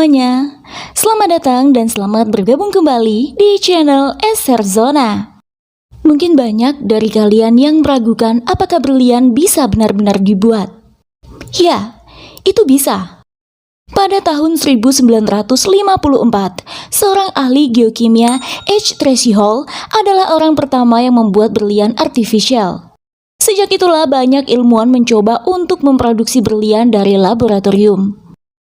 semuanya, selamat datang dan selamat bergabung kembali di channel SR Zona. Mungkin banyak dari kalian yang meragukan apakah berlian bisa benar-benar dibuat. Ya, itu bisa. Pada tahun 1954, seorang ahli geokimia H. Tracy Hall adalah orang pertama yang membuat berlian artifisial. Sejak itulah banyak ilmuwan mencoba untuk memproduksi berlian dari laboratorium.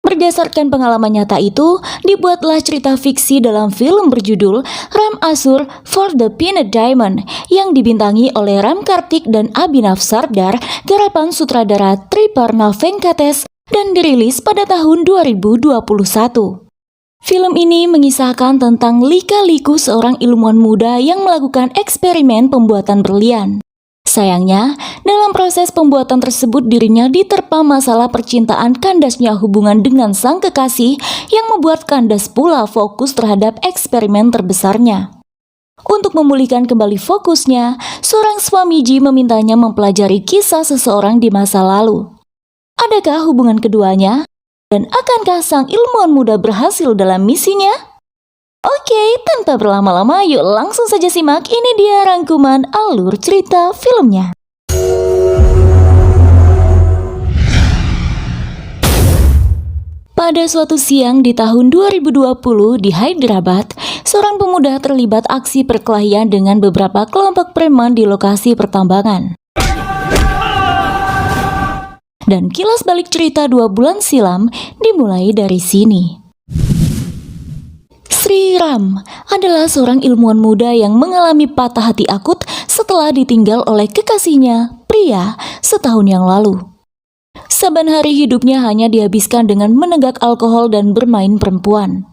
Berdasarkan pengalaman nyata itu, dibuatlah cerita fiksi dalam film berjudul Ram Asur for the Peanut Diamond yang dibintangi oleh Ram Kartik dan Abhinav Sardar, garapan sutradara Triparna Venkatesh, dan dirilis pada tahun 2021. Film ini mengisahkan tentang lika-liku seorang ilmuwan muda yang melakukan eksperimen pembuatan berlian. Sayangnya, dalam proses pembuatan tersebut dirinya diterpa masalah percintaan kandasnya hubungan dengan sang kekasih yang membuat kandas pula fokus terhadap eksperimen terbesarnya. Untuk memulihkan kembali fokusnya, seorang Swamiji memintanya mempelajari kisah seseorang di masa lalu. Adakah hubungan keduanya? Dan akankah sang ilmuwan muda berhasil dalam misinya? Oke, tanpa berlama-lama yuk langsung saja simak, ini dia rangkuman alur cerita filmnya. Pada suatu siang di tahun 2020 di Hyderabad, seorang pemuda terlibat aksi perkelahian dengan beberapa kelompok preman di lokasi pertambangan. Dan kilas balik cerita 2 bulan silam dimulai dari sini. Sri Ram adalah seorang ilmuwan muda yang mengalami patah hati akut setelah ditinggal oleh kekasihnya, pria, setahun yang lalu. Saban hari hidupnya hanya dihabiskan dengan menenggak alkohol dan bermain perempuan.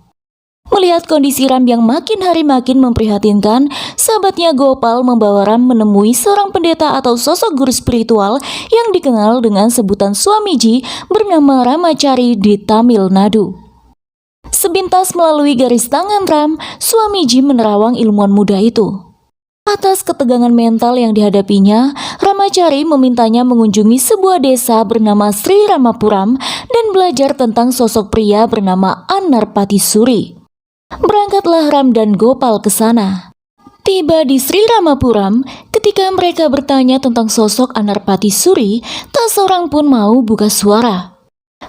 Melihat kondisi Ram yang makin hari makin memprihatinkan, sahabatnya Gopal membawa Ram menemui seorang pendeta atau sosok guru spiritual yang dikenal dengan sebutan Swamiji bernama Ramachari di Tamil Nadu. Sebintas melalui garis tangan Ram, Swamiji menerawang ilmuwan muda itu. Atas ketegangan mental yang dihadapinya, Ramachari memintanya mengunjungi sebuah desa bernama Sri Ramapuram dan belajar tentang sosok pria bernama Anarpati Suri. Berangkatlah Ram dan Gopal ke sana. Tiba di Sri Ramapuram, ketika mereka bertanya tentang sosok Anarpati Suri, tak seorang pun mau buka suara.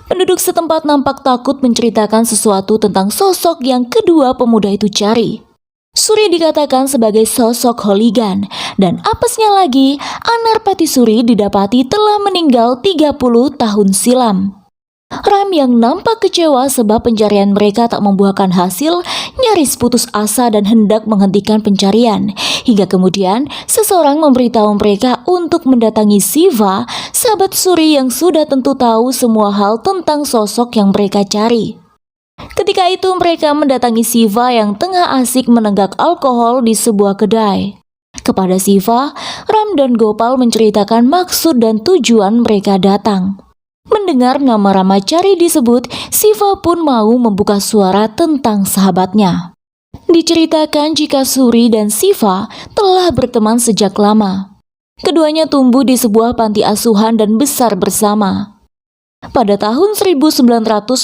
Penduduk setempat nampak takut menceritakan sesuatu tentang sosok yang kedua pemuda itu cari. Suri dikatakan sebagai sosok hooligan, dan apesnya lagi, Anarpati Suri didapati telah meninggal 30 tahun silam. Ram yang nampak kecewa sebab pencarian mereka tak membuahkan hasil, nyaris putus asa dan hendak menghentikan pencarian. Hingga kemudian seseorang memberitahu mereka untuk mendatangi Siva, sahabat Suri yang sudah tentu tahu semua hal tentang sosok yang mereka cari. Ketika itu mereka mendatangi Siva yang tengah asik menenggak alkohol di sebuah kedai. Kepada Siva, Ram dan Gopal menceritakan maksud dan tujuan mereka datang. Mendengar nama Ramachari disebut, Siva pun mau membuka suara tentang sahabatnya. Diceritakan jika Suri dan Siva telah berteman sejak lama. Keduanya tumbuh di sebuah panti asuhan dan besar bersama. Pada tahun 1989,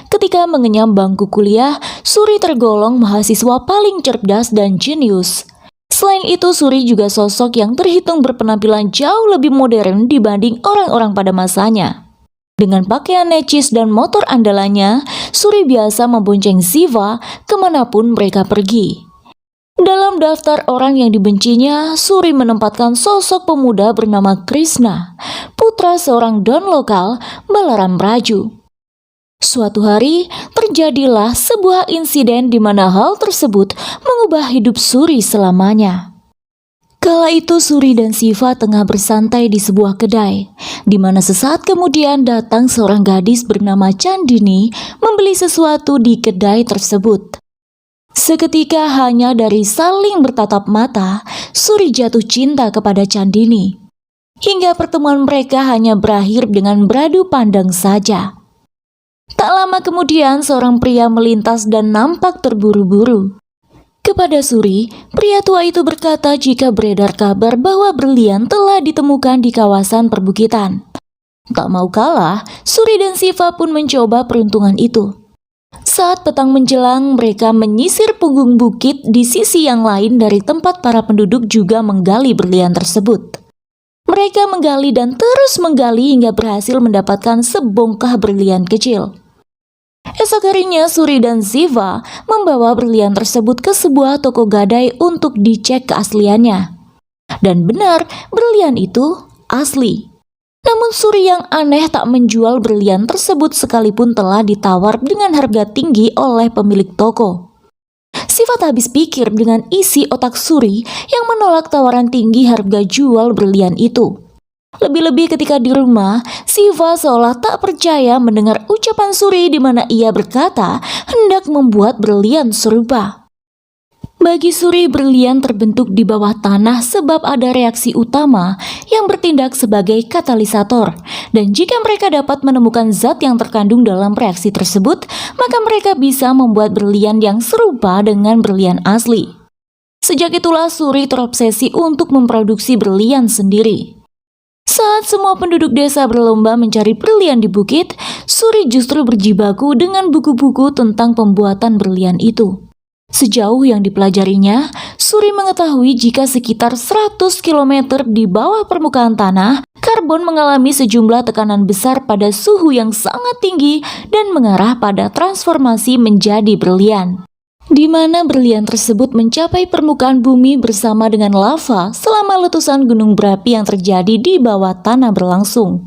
ketika mengenyam bangku kuliah, Suri tergolong mahasiswa paling cerdas dan jenius. Selain itu, Suri juga sosok yang terhitung berpenampilan jauh lebih modern dibanding orang-orang pada masanya. Dengan pakaian necis dan motor andalannya, Suri biasa membonceng Siva kemanapun mereka pergi. Dalam daftar orang yang dibencinya, Suri menempatkan sosok pemuda bernama Krishna, putra seorang don lokal, Balaram Raju. Suatu hari, terjadilah sebuah insiden di mana hal tersebut mengubah hidup Suri selamanya. Kala itu Suri dan Siva tengah bersantai di sebuah kedai, di mana sesaat kemudian datang seorang gadis bernama Chandini membeli sesuatu di kedai tersebut. Seketika hanya dari saling bertatap mata, Suri jatuh cinta kepada Chandini. Hingga pertemuan mereka hanya berakhir dengan beradu pandang saja. Tak lama kemudian seorang pria melintas dan nampak terburu-buru. Kepada Suri, pria tua itu berkata jika beredar kabar bahwa berlian telah ditemukan di kawasan perbukitan. Tak mau kalah, Suri dan Siva pun mencoba peruntungan itu. Saat petang menjelang, mereka menyisir punggung bukit di sisi yang lain dari tempat para penduduk juga menggali berlian tersebut. Mereka menggali dan terus menggali hingga berhasil mendapatkan sebongkah berlian kecil. Esok harinya, Suri dan Siva membawa berlian tersebut ke sebuah toko gadai untuk dicek keasliannya. Dan benar, berlian itu asli. Namun Suri yang aneh tak menjual berlian tersebut sekalipun telah ditawar dengan harga tinggi oleh pemilik toko. Siva tak habis pikir dengan isi otak Suri yang menolak tawaran tinggi harga jual berlian itu. Lebih-lebih ketika di rumah, Siva seolah tak percaya mendengar ucapan Suri di mana ia berkata hendak membuat berlian serupa. Bagi Suri, berlian terbentuk di bawah tanah sebab ada reaksi utama yang bertindak sebagai katalisator. Dan jika mereka dapat menemukan zat yang terkandung dalam reaksi tersebut, maka mereka bisa membuat berlian yang serupa dengan berlian asli. Sejak itulah Suri terobsesi untuk memproduksi berlian sendiri. Saat semua penduduk desa berlomba mencari berlian di bukit, Suri justru berjibaku dengan buku-buku tentang pembuatan berlian itu. Sejauh yang dipelajarinya, Suri mengetahui jika sekitar 100 km di bawah permukaan tanah, karbon mengalami sejumlah tekanan besar pada suhu yang sangat tinggi dan mengarah pada transformasi menjadi berlian. Di mana berlian tersebut mencapai permukaan bumi bersama dengan lava selama letusan gunung berapi yang terjadi di bawah tanah berlangsung.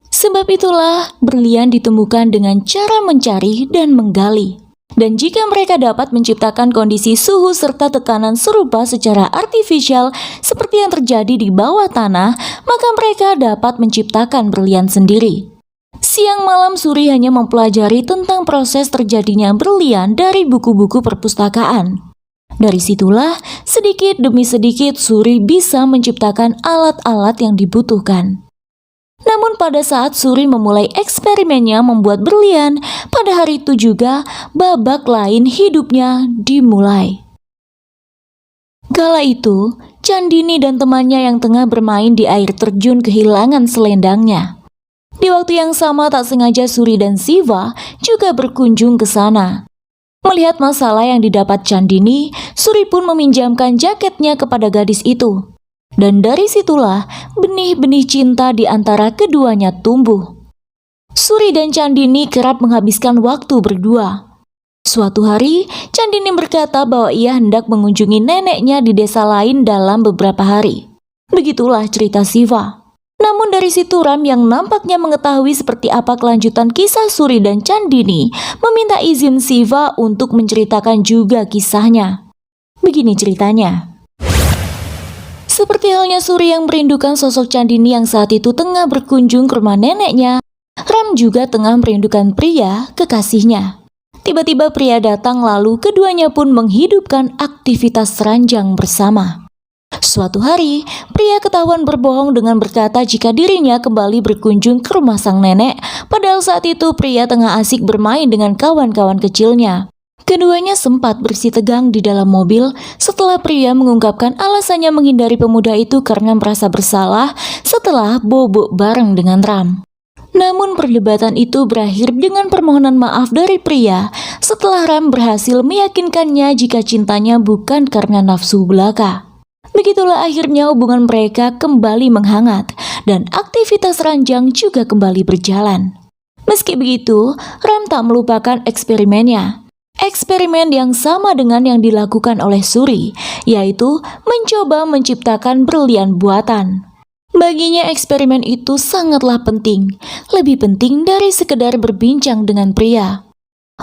Sebab itulah berlian ditemukan dengan cara mencari dan menggali. Dan jika mereka dapat menciptakan kondisi suhu serta tekanan serupa secara artifisial seperti yang terjadi di bawah tanah, maka mereka dapat menciptakan berlian sendiri. Siang malam Suri hanya mempelajari tentang proses terjadinya berlian dari buku-buku perpustakaan. Dari situlah, sedikit demi sedikit Suri bisa menciptakan alat-alat yang dibutuhkan. Namun pada saat Suri memulai eksperimennya membuat berlian, pada hari itu juga babak lain hidupnya dimulai. Kala itu, Chandini dan temannya yang tengah bermain di air terjun kehilangan selendangnya. Di waktu yang sama tak sengaja Suri dan Siva juga berkunjung ke sana. Melihat masalah yang didapat Chandini, Suri pun meminjamkan jaketnya kepada gadis itu. Dan dari situlah benih-benih cinta di antara keduanya tumbuh. Suri dan Chandini kerap menghabiskan waktu berdua. Suatu hari, Chandini berkata bahwa ia hendak mengunjungi neneknya di desa lain dalam beberapa hari. Begitulah cerita Siva. Namun dari situ Ram yang nampaknya mengetahui seperti apa kelanjutan kisah Suri dan Chandini meminta izin Siva untuk menceritakan juga kisahnya. Begini ceritanya. Seperti halnya Suri yang merindukan sosok Chandini yang saat itu tengah berkunjung ke rumah neneknya, Ram juga tengah merindukan pria kekasihnya. Tiba-tiba pria datang lalu keduanya pun menghidupkan aktivitas ranjang bersama. Suatu hari, pria ketahuan berbohong dengan berkata jika dirinya kembali berkunjung ke rumah sang nenek, padahal saat itu pria tengah asik bermain dengan kawan-kawan kecilnya. Keduanya sempat bersitegang di dalam mobil setelah pria mengungkapkan alasannya menghindari pemuda itu karena merasa bersalah setelah bobok bareng dengan Ram. Namun perdebatan itu berakhir dengan permohonan maaf dari pria setelah Ram berhasil meyakinkannya jika cintanya bukan karena nafsu belaka. Begitulah akhirnya hubungan mereka kembali menghangat dan aktivitas ranjang juga kembali berjalan. Meski begitu, Ram tak melupakan eksperimennya. Eksperimen yang sama dengan yang dilakukan oleh Suri, yaitu mencoba menciptakan berlian buatan. Baginya eksperimen itu sangatlah penting, lebih penting dari sekedar berbincang dengan pria.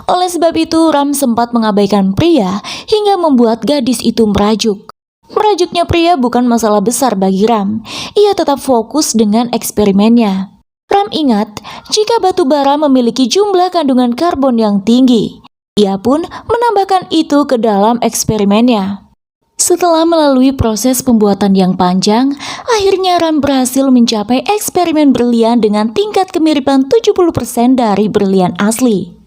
Oleh sebab itu Ram sempat mengabaikan pria hingga membuat gadis itu merajuk. Merajuknya pria bukan masalah besar bagi Ram, ia tetap fokus dengan eksperimennya. Ram ingat jika batu bara memiliki jumlah kandungan karbon yang tinggi. Ia pun menambahkan itu ke dalam eksperimennya. Setelah melalui proses pembuatan yang panjang, akhirnya Ram berhasil mencapai eksperimen berlian dengan tingkat kemiripan 70% dari berlian asli.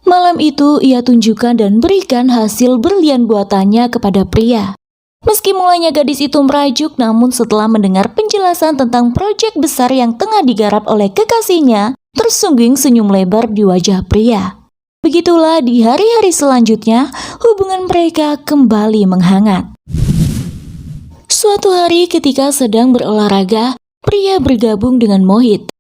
Malam itu ia tunjukkan dan berikan hasil berlian buatannya kepada pria. Meski mulanya gadis itu merajuk, namun setelah mendengar penjelasan tentang proyek besar yang tengah digarap oleh kekasihnya, tersungging senyum lebar di wajah pria. Begitulah di hari-hari selanjutnya, hubungan mereka kembali menghangat. Suatu hari ketika sedang berolahraga, pria bergabung dengan Mohit.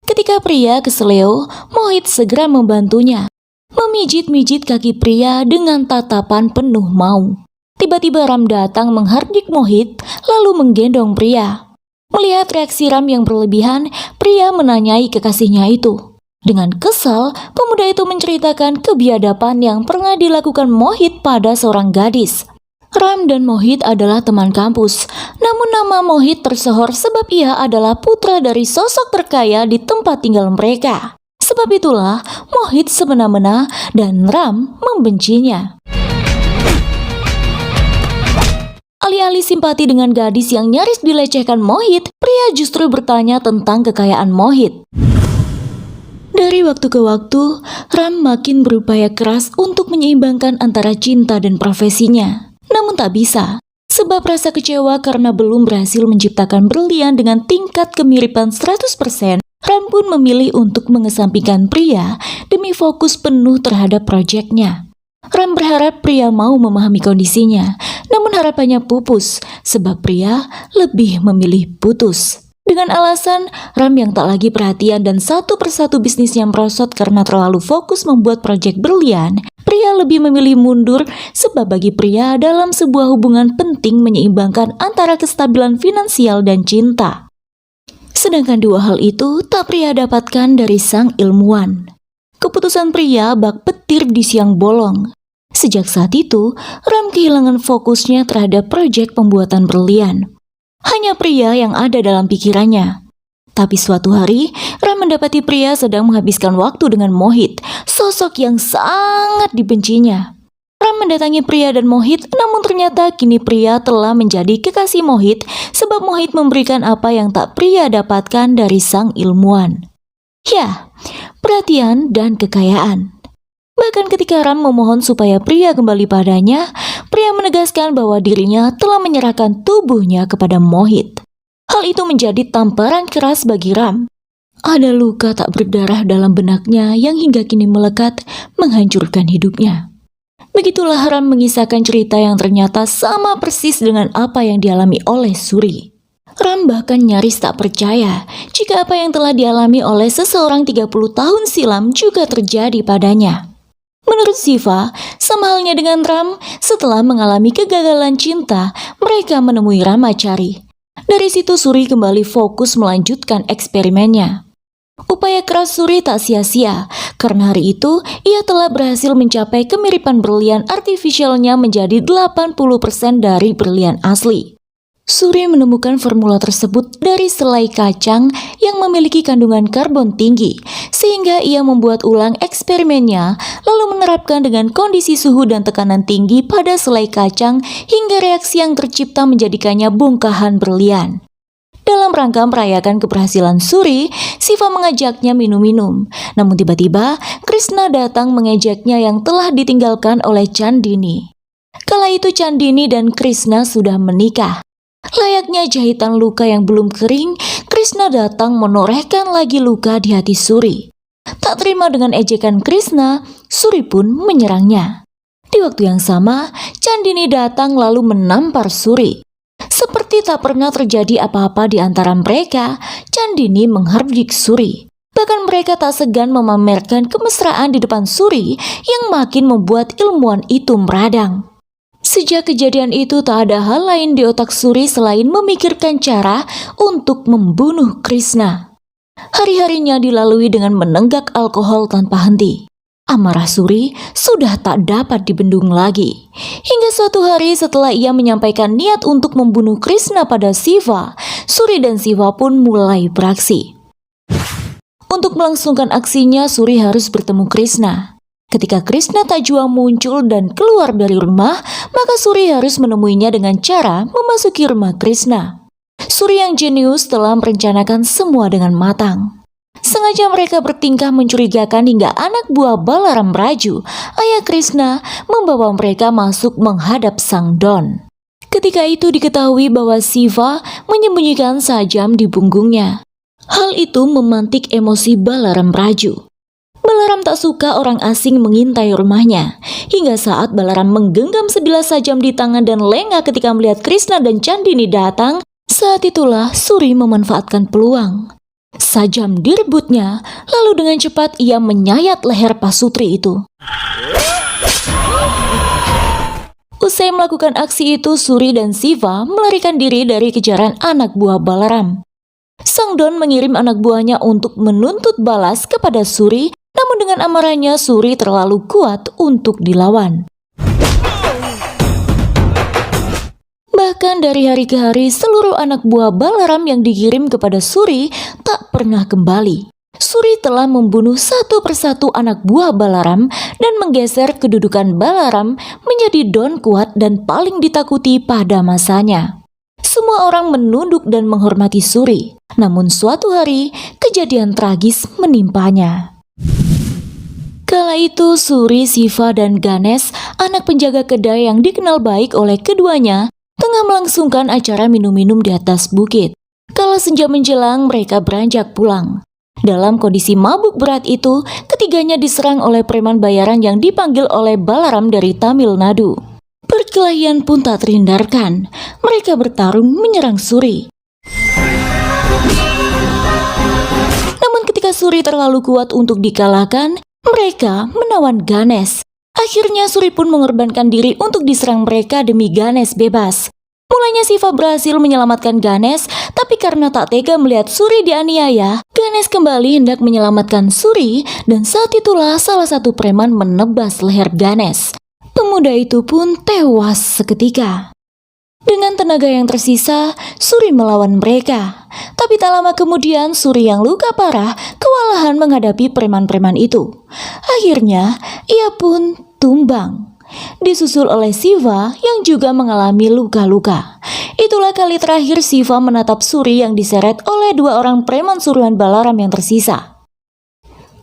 Ketika pria keseleo, Mohit segera membantunya, memijit-mijit kaki pria dengan tatapan penuh mau. Tiba-tiba Ram datang menghardik Mohit, lalu menggendong pria. Melihat reaksi Ram yang berlebihan, pria menanyai kekasihnya itu. Dengan kesal, pemuda itu menceritakan kebiadaban yang pernah dilakukan Mohit pada seorang gadis. Ram dan Mohit adalah teman kampus, namun nama Mohit tersohor sebab ia adalah putra dari sosok terkaya di tempat tinggal mereka. Sebab itulah Mohit semena-mena dan Ram membencinya. Alih-alih simpati dengan gadis yang nyaris dilecehkan Mohit, pria justru bertanya tentang kekayaan Mohit. Dari waktu ke waktu, Ram makin berupaya keras untuk menyeimbangkan antara cinta dan profesinya. Namun tak bisa, sebab rasa kecewa karena belum berhasil menciptakan berlian dengan tingkat kemiripan 100%, Ram pun memilih untuk mengesampingkan pria demi fokus penuh terhadap proyeknya. Ram berharap pria mau memahami kondisinya, namun harapannya pupus sebab pria lebih memilih putus. Dengan alasan Ram yang tak lagi perhatian dan satu persatu bisnisnya merosot karena terlalu fokus membuat proyek berlian, pria lebih memilih mundur sebab bagi pria dalam sebuah hubungan penting menyeimbangkan antara kestabilan finansial dan cinta. Sedangkan dua hal itu tak pria dapatkan dari sang ilmuwan. Keputusan pria bak petir di siang bolong. Sejak saat itu, Ram kehilangan fokusnya terhadap proyek pembuatan berlian. Hanya pria yang ada dalam pikirannya. Tapi suatu hari, Ram mendapati pria sedang menghabiskan waktu dengan Mohit, sosok yang sangat dibencinya. Ram mendatangi pria dan Mohit, namun ternyata kini pria telah menjadi kekasih Mohit sebab Mohit memberikan apa yang tak pria dapatkan dari sang ilmuwan. Ya, perhatian dan kekayaan. Bahkan ketika Ram memohon supaya pria kembali padanya, pria menegaskan bahwa dirinya telah menyerahkan tubuhnya kepada Mohit. Hal itu menjadi tamparan keras bagi Ram. Ada luka tak berdarah dalam benaknya yang hingga kini melekat menghancurkan hidupnya. Begitulah Ram mengisahkan cerita yang ternyata sama persis dengan apa yang dialami oleh Suri. Ram bahkan nyaris tak percaya jika apa yang telah dialami oleh seseorang 30 tahun silam juga terjadi padanya. Menurut Siva, sama halnya dengan Ram, setelah mengalami kegagalan cinta, mereka menemui Ramacari. Dari situ Suri kembali fokus melanjutkan eksperimennya. Upaya keras Suri tak sia-sia, karena hari itu ia telah berhasil mencapai kemiripan berlian artifisialnya menjadi 80% dari berlian asli. Suri menemukan formula tersebut dari selai kacang yang memiliki kandungan karbon tinggi, sehingga ia membuat ulang eksperimennya, lalu menerapkan dengan kondisi suhu dan tekanan tinggi pada selai kacang hingga reaksi yang tercipta menjadikannya bongkahan berlian. Dalam rangka merayakan keberhasilan Suri, Siva mengajaknya minum-minum. Namun tiba-tiba, Krishna datang mengejeknya yang telah ditinggalkan oleh Chandini. Kala itu Chandini dan Krishna sudah menikah. Layaknya jahitan luka yang belum kering, Krishna datang menorehkan lagi luka di hati Suri. Tak terima dengan ejekan Krishna, Suri pun menyerangnya. Di waktu yang sama, Chandini datang lalu menampar Suri. Seperti tak pernah terjadi apa-apa di antara mereka, Chandini menghardik Suri. Bahkan mereka tak segan memamerkan kemesraan di depan Suri yang makin membuat ilmuwan itu meradang. Sejak kejadian itu tak ada hal lain di otak Suri selain memikirkan cara untuk membunuh Krishna. Hari-harinya dilalui dengan menenggak alkohol tanpa henti. Amarah Suri sudah tak dapat dibendung lagi. Hingga suatu hari setelah ia menyampaikan niat untuk membunuh Krishna pada Siva, Suri dan Siva pun mulai beraksi. Untuk melangsungkan aksinya, Suri harus bertemu Krishna. Ketika Krishna Tajwa muncul dan keluar dari rumah, maka Suri harus menemuinya dengan cara memasuki rumah Krishna. Suri yang jenius telah merencanakan semua dengan matang. Sengaja mereka bertingkah mencurigakan hingga anak buah Balaram Raju, ayah Krishna, membawa mereka masuk menghadap Sang Don. Ketika itu diketahui bahwa Siva menyembunyikan sajam di punggungnya. Hal itu memantik emosi Balaram Raju. Balaram tak suka orang asing mengintai rumahnya, hingga saat Balaram menggenggam sebilah sajam di tangan dan lengah ketika melihat Krishna dan Chandini datang. Saat itulah Suri memanfaatkan peluang. Sajam direbutnya, lalu dengan cepat ia menyayat leher pasutri itu. Usai melakukan aksi itu, Suri dan Siva melarikan diri dari kejaran anak buah Balaram. Sang Don mengirim anak buahnya untuk menuntut balas kepada Suri, namun dengan amarahnya Suri terlalu kuat untuk dilawan. Bahkan dari hari ke hari, seluruh anak buah Balaram yang dikirim kepada Suri tak pernah kembali. Suri telah membunuh satu persatu anak buah Balaram dan menggeser kedudukan Balaram menjadi Don kuat dan paling ditakuti pada masanya. Semua orang menunduk dan menghormati Suri. Namun suatu hari, kejadian tragis menimpanya. Kala itu Suri, Siva, dan Ganesh, anak penjaga kedai yang dikenal baik oleh keduanya, tengah melangsungkan acara minum-minum di atas bukit. Kala senja menjelang, mereka beranjak pulang. Dalam kondisi mabuk berat itu, ketiganya diserang oleh preman bayaran yang dipanggil oleh Balaram dari Tamil Nadu. Perkelahian pun tak terhindarkan. Mereka bertarung menyerang Suri. Namun ketika Suri terlalu kuat untuk dikalahkan, mereka menawan Ganesh. Akhirnya Suri pun mengorbankan diri untuk diserang mereka demi Ganesh bebas. Mulanya Siva berhasil menyelamatkan Ganesh, tapi karena tak tega melihat Suri dianiaya, Ganesh kembali hendak menyelamatkan Suri, dan saat itulah salah satu preman menebas leher Ganesh. Pemuda itu pun tewas seketika. Dengan tenaga yang tersisa, Suri melawan mereka. Tapi tak lama kemudian, Suri yang luka parah kewalahan menghadapi preman-preman itu. Akhirnya, ia pun tumbang. Disusul oleh Siva yang juga mengalami luka-luka. Itulah kali terakhir Siva menatap Suri yang diseret oleh dua orang preman suruhan Balaram yang tersisa.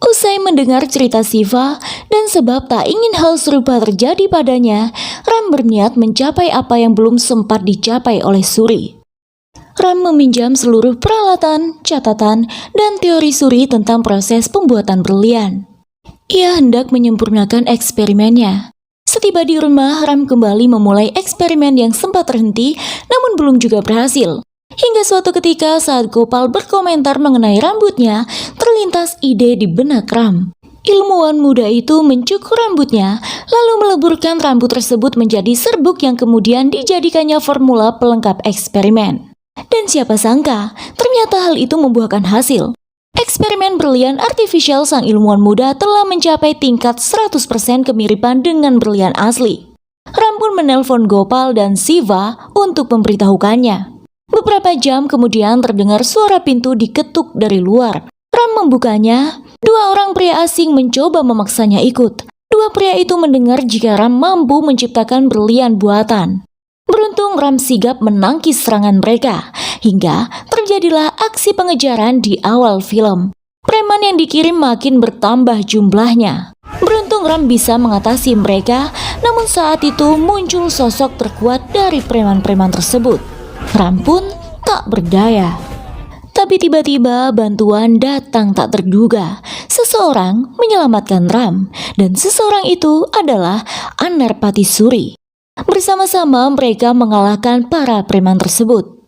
Usai mendengar cerita Siva dan sebab tak ingin hal serupa terjadi padanya, Ram berniat mencapai apa yang belum sempat dicapai oleh Suri. Ram meminjam seluruh peralatan, catatan, dan teori Suri tentang proses pembuatan berlian. Ia hendak menyempurnakan eksperimennya. Setiba di rumah, Ram kembali memulai eksperimen yang sempat terhenti, namun belum juga berhasil. Hingga suatu ketika saat Gopal berkomentar mengenai rambutnya, terlintas ide di benak Ram. Ilmuwan muda itu mencukur rambutnya, lalu meleburkan rambut tersebut menjadi serbuk yang kemudian dijadikannya formula pelengkap eksperimen. Dan siapa sangka, ternyata hal itu membuahkan hasil. Eksperimen berlian artifisial sang ilmuwan muda telah mencapai tingkat 100% kemiripan dengan berlian asli. Ram pun menelpon Gopal dan Siva untuk memberitahukannya. Beberapa jam kemudian terdengar suara pintu diketuk dari luar. Ram membukanya. Dua orang pria asing mencoba memaksanya ikut. Dua pria itu mendengar jika Ram mampu menciptakan berlian buatan. Beruntung Ram sigap menangkis serangan mereka, hingga terjadilah aksi pengejaran di awal film. Preman yang dikirim makin bertambah jumlahnya. Beruntung Ram bisa mengatasi mereka, namun saat itu muncul sosok terkuat dari preman-preman tersebut. Ram pun tak berdaya. Tapi tiba-tiba bantuan datang tak terduga. Seseorang menyelamatkan Ram, dan seseorang itu adalah Anarpati Suri. Bersama-sama mereka mengalahkan para preman tersebut.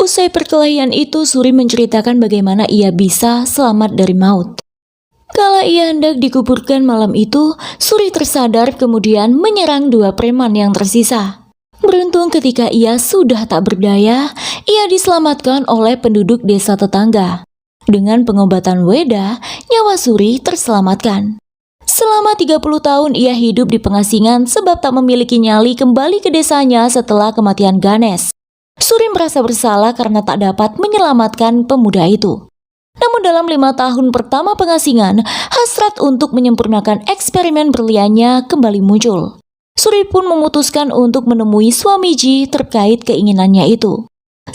Usai perkelahian itu, Suri menceritakan bagaimana ia bisa selamat dari maut. Kala ia hendak dikuburkan malam itu, Suri tersadar kemudian menyerang dua preman yang tersisa. Beruntung ketika ia sudah tak berdaya, ia diselamatkan oleh penduduk desa tetangga. Dengan pengobatan Weda, nyawa Suri terselamatkan. Selama 30 tahun ia hidup di pengasingan sebab tak memiliki nyali kembali ke desanya setelah kematian Ganesh. Suri merasa bersalah karena tak dapat menyelamatkan pemuda itu. Namun dalam 5 tahun pertama pengasingan, hasrat untuk menyempurnakan eksperimen berliannya kembali muncul. Suri pun memutuskan untuk menemui Swamiji terkait keinginannya itu.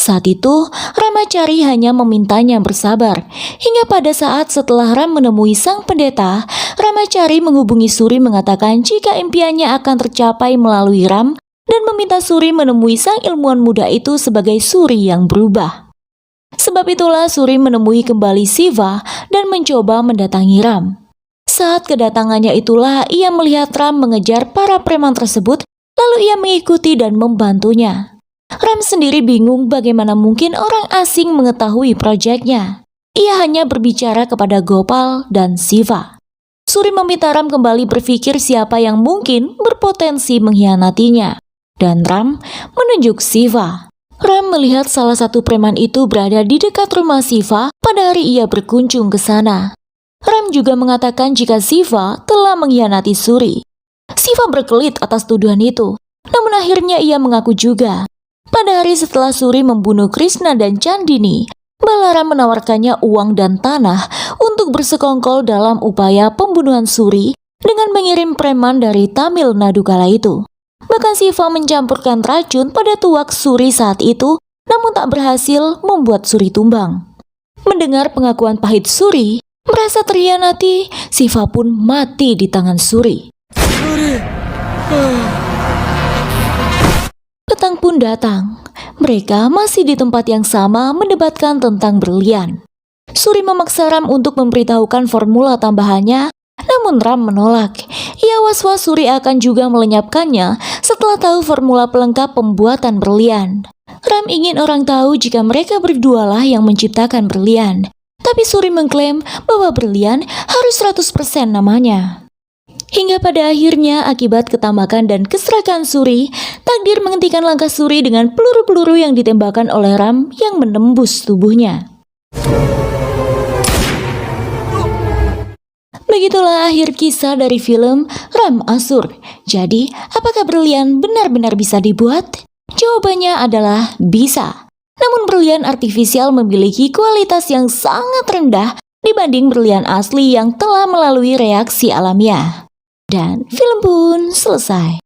Saat itu, Ramacari hanya memintanya bersabar. Hingga pada saat setelah Ram menemui sang pendeta, Ramacari menghubungi Suri mengatakan jika impiannya akan tercapai melalui Ram dan meminta Suri menemui sang ilmuwan muda itu sebagai Suri yang berubah. Sebab itulah Suri menemui kembali Siva dan mencoba mendatangi Ram. Saat kedatangannya itulah ia melihat Ram mengejar para preman tersebut, lalu ia mengikuti dan membantunya. Ram sendiri bingung bagaimana mungkin orang asing mengetahui proyeknya. Ia hanya berbicara kepada Gopal dan Siva. Suri meminta Ram kembali berpikir siapa yang mungkin berpotensi mengkhianatinya. Dan Ram menunjuk Siva. Ram melihat salah satu preman itu berada di dekat rumah Siva pada hari ia berkunjung ke sana. Ram juga mengatakan jika Siva telah mengkhianati Suri. Siva berkelit atas tuduhan itu, namun akhirnya ia mengaku juga. Pada hari setelah Suri membunuh Krishna dan Chandini, Balaram menawarkannya uang dan tanah untuk bersekongkol dalam upaya pembunuhan Suri dengan mengirim preman dari Tamil Nadu kala itu. Bahkan Siva mencampurkan racun pada tuak Suri saat itu, namun tak berhasil membuat Suri tumbang. Mendengar pengakuan pahit Suri, merasa terhianati, Siva pun mati di tangan Suri. Petang pun datang. Mereka masih di tempat yang sama mendebatkan tentang berlian. Suri memaksa Ram untuk memberitahukan formula tambahannya, namun Ram menolak. Ia was-was Suri akan juga melenyapkannya setelah tahu formula pelengkap pembuatan berlian. Ram ingin orang tahu jika mereka berdualah yang menciptakan berlian. Tapi Suri mengklaim bahwa berlian harus 100% namanya. Hingga pada akhirnya akibat ketamakan dan keserakahan Suri, takdir menghentikan langkah Suri dengan peluru-peluru yang ditembakkan oleh Ram yang menembus tubuhnya. Begitulah akhir kisah dari film Ram Asur. Jadi, apakah berlian benar-benar bisa dibuat? Jawabannya adalah bisa. Namun berlian artifisial memiliki kualitas yang sangat rendah dibanding berlian asli yang telah melalui reaksi alamiah. Dan film pun selesai.